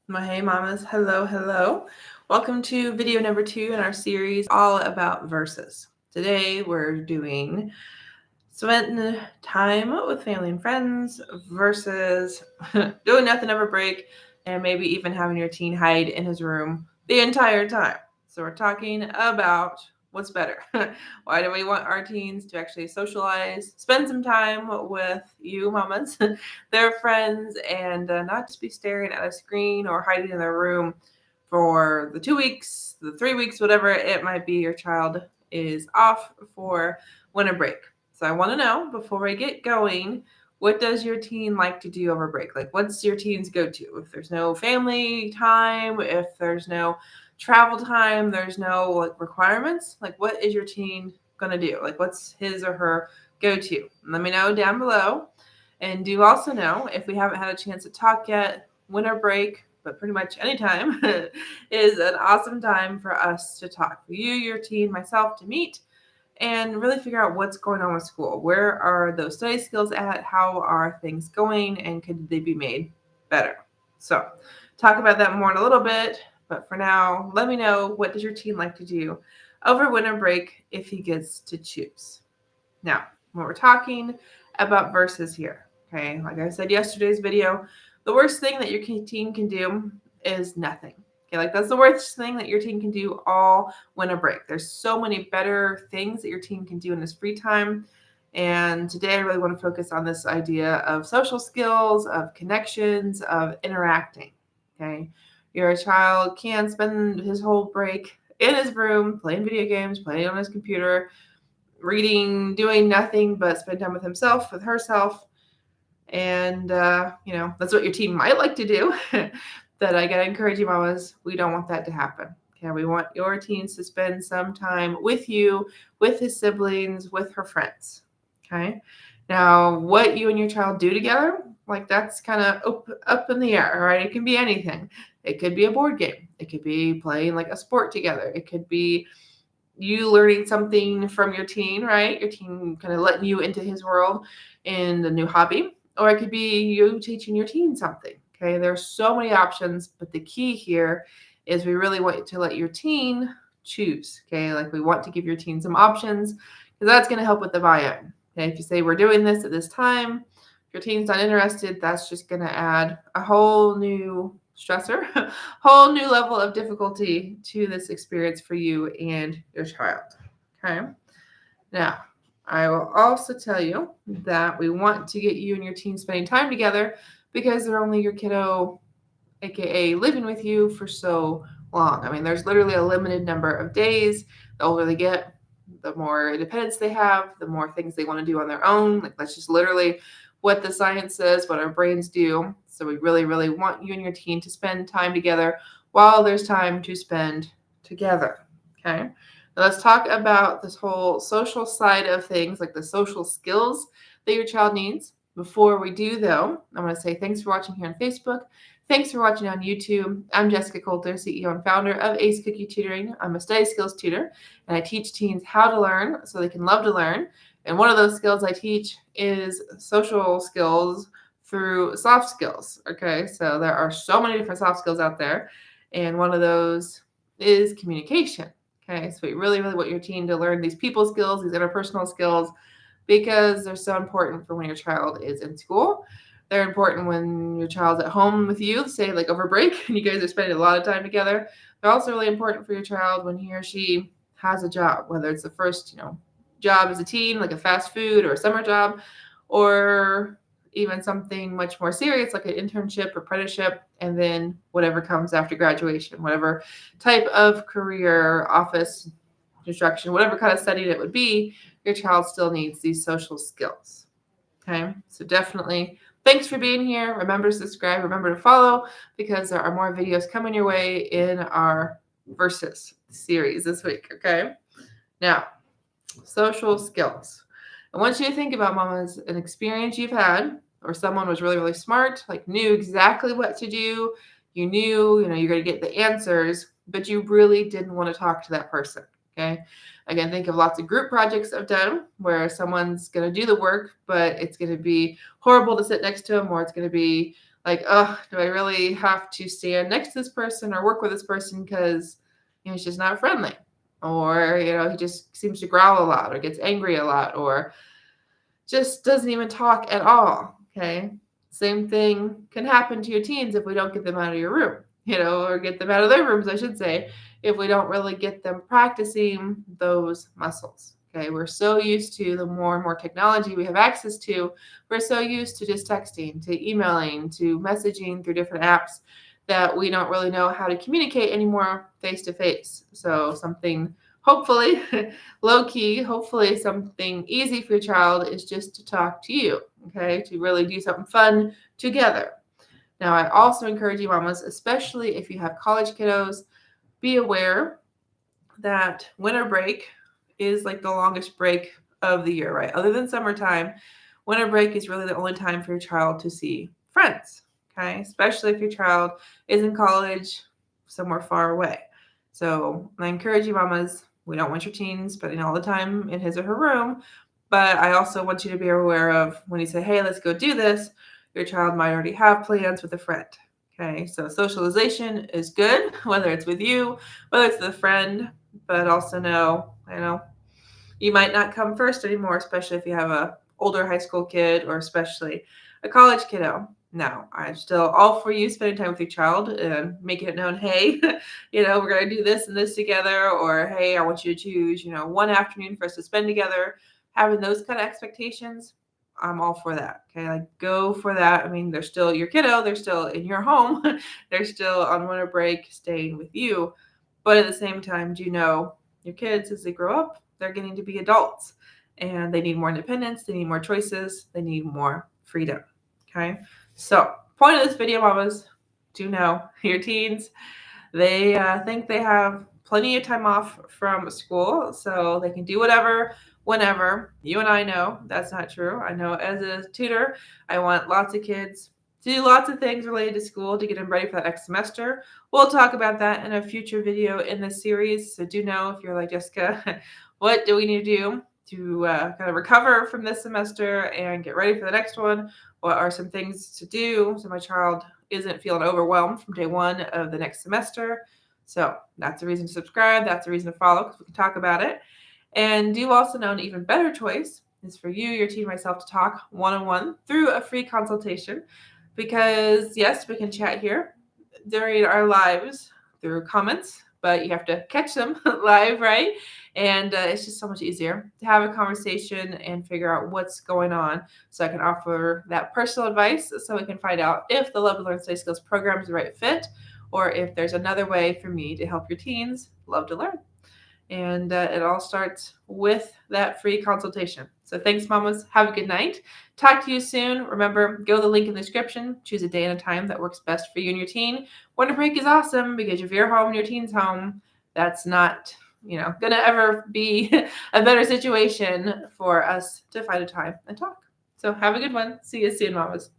My hey mamas, hello, hello. Welcome to video number 2 in our series all about verses. Today we're doing spending time with family and friends versus doing nothing over break and maybe even having your teen hide in his room the entire time. So we're talking about what's better. Why do we want our teens to actually socialize, spend some time with you mamas, their friends, and not just be staring at a screen or hiding in their room for the 2 weeks, the 3 weeks, whatever it might be your child is off for winter break. So I want to know before we get going, what does your teen like to do over break? Like, what's your teen's go to? If there's no family time, if there's no travel time, there's no like requirements, like what is your teen gonna do? Like, what's his or her go to? Let me know down below. And do also know if we haven't had a chance to talk yet, winter break, but pretty much any time is an awesome time for us to talk. For you, your teen, myself to meet and really figure out what's going on with school. Where are those study skills at? How are things going? And could they be made better? So talk about that more in a little bit. But for now, let me know, what does your teen like to do over winter break if he gets to choose? Now, when we're talking about verses here, okay, like I said yesterday's video, the worst thing that your teen can do is nothing. Okay, like that's the worst thing that your teen can do all winter break. There's so many better things that your teen can do in his free time. And today I really want to focus on this idea of social skills, of connections, of interacting. Okay. Your child can spend his whole break in his room playing video games, playing on his computer, reading, doing nothing but spend time with himself, with herself. And, that's what your teen might like to do. That I got to encourage you, mamas, we don't want that to happen. Okay, we want your teens to spend some time with you, with his siblings, with her friends. Okay, now what you and your child do together, like that's kind of up in the air, right? It can be anything. It could be a board game. It could be playing like a sport together. It could be you learning something from your teen, right? Your teen kind of letting you into his world in a new hobby, or it could be you teaching your teen something. Okay, there's so many options, but the key here is we really want to let your teen choose. Okay, like we want to give your teen some options because that's going to help with the buy-in. Okay, if you say we're doing this at this time, if your teen's not interested, that's just going to add a whole new stressor, whole new level of difficulty to this experience for you and your child. Okay. Now, I will also tell you that we want to get you and your teen spending time together because they're only your kiddo, aka living with you for so long. I mean, there's literally a limited number of days. The older they get, the more independence they have, the more things they want to do on their own. Like that's just literally what the science says, what our brains do. So we really, really want you and your teen to spend time together while there's time to spend together. Okay. Now let's talk about this whole social side of things, like the social skills that your child needs. Before we do, though, I want to say thanks for watching here on Facebook. Thanks for watching on YouTube. I'm Jessyka Coulter, CEO and founder of Ace Cookie Tutoring. I'm a study skills tutor, and I teach teens how to learn so they can love to learn. And one of those skills I teach is social skills through soft skills. Okay, so there are so many different soft skills out there, and one of those is communication. Okay, so we really, really want your teen to learn these people skills, these interpersonal skills, because they're so important for when your child is in school. They're important when your child's at home with you, say like over break, and you guys are spending a lot of time together. They're also really important for your child when he or she has a job, whether it's the first, job as a teen, like a fast food or a summer job, or even something much more serious like an internship or apprenticeship, and then whatever comes after graduation, whatever type of career, office, construction, whatever kind of setting it would be, your child still needs these social skills. Okay, so definitely thanks for being here. Remember to subscribe, remember to follow, because there are more videos coming your way in our Versus series this week. Okay, now social skills. I want you to think about, mamas, an experience you've had or someone was really, really smart, like knew exactly what to do. You knew, you're going to get the answers, but you really didn't want to talk to that person. Okay. Again, think of lots of group projects I've done where someone's going to do the work, but it's going to be horrible to sit next to them, or it's going to be Like, oh, do I really have to stand next to this person or work with this person because he's just not friendly? Or, he just seems to growl a lot or gets angry a lot or just doesn't even talk at all. Okay. Same thing can happen to your teens if we don't get them out of your room, or get them out of their rooms, I should say, if we don't really get them practicing those muscles. Okay. We're so used to the more and more technology we have access to. We're so used to just texting, to emailing, to messaging through different apps that we don't really know how to communicate anymore face to face. So something hopefully low key, hopefully something easy for your child is just to talk to you, okay? To really do something fun together. Now, I also encourage you mamas, especially if you have college kiddos, be aware that winter break is like the longest break of the year, right? Other than summertime, winter break is really the only time for your child to see friends, okay? Especially if your child is in college somewhere far away. So I encourage you mamas, we don't want your teens spending all the time in his or her room, but I also want you to be aware of when you say, hey, let's go do this, your child might already have plans with a friend. Okay, so socialization is good, whether it's with you, whether it's with a friend, but also know, you might not come first anymore, especially if you have a older high school kid or especially a college kiddo. No, I'm still all for you spending time with your child and making it known, hey, we're going to do this and this together, or hey, I want you to choose, one afternoon for us to spend together. Having those kind of expectations, I'm all for that. Okay, like go for that. I mean, they're still your kiddo, they're still in your home, they're still on winter break staying with you. But at the same time, do you know your kids as they grow up, they're getting to be adults and they need more independence, they need more choices, they need more freedom. Okay. So, point of this video, mamas, do know your teens, they think they have plenty of time off from school, so they can do whatever, whenever. You and I know that's not true. I know as a tutor, I want lots of kids to do lots of things related to school to get them ready for that next semester. We'll talk about that in a future video in this series. So do know if you're like, Jessica, what do we need to do to kind of recover from this semester and get ready for the next one? What are some things to do so my child isn't feeling overwhelmed from day one of the next semester? So that's a reason to subscribe. That's a reason to follow because we can talk about it. And do also know an even better choice is for you, your team, myself to talk one-on-one through a free consultation. Because yes, we can chat here during our lives through comments, but you have to catch them live, right? And it's just so much easier to have a conversation and figure out what's going on so I can offer that personal advice so we can find out if the Love to Learn Study Skills program is the right fit or if there's another way for me to help your teens love to learn. And it all starts with that free consultation. So thanks, mamas. Have a good night. Talk to you soon. Remember, go to the link in the description. Choose a day and a time that works best for you and your teen. Winter break is awesome because if you're home and your teen's home, that's not, going to ever be a better situation for us to find a time and talk. So have a good one. See you soon, mamas.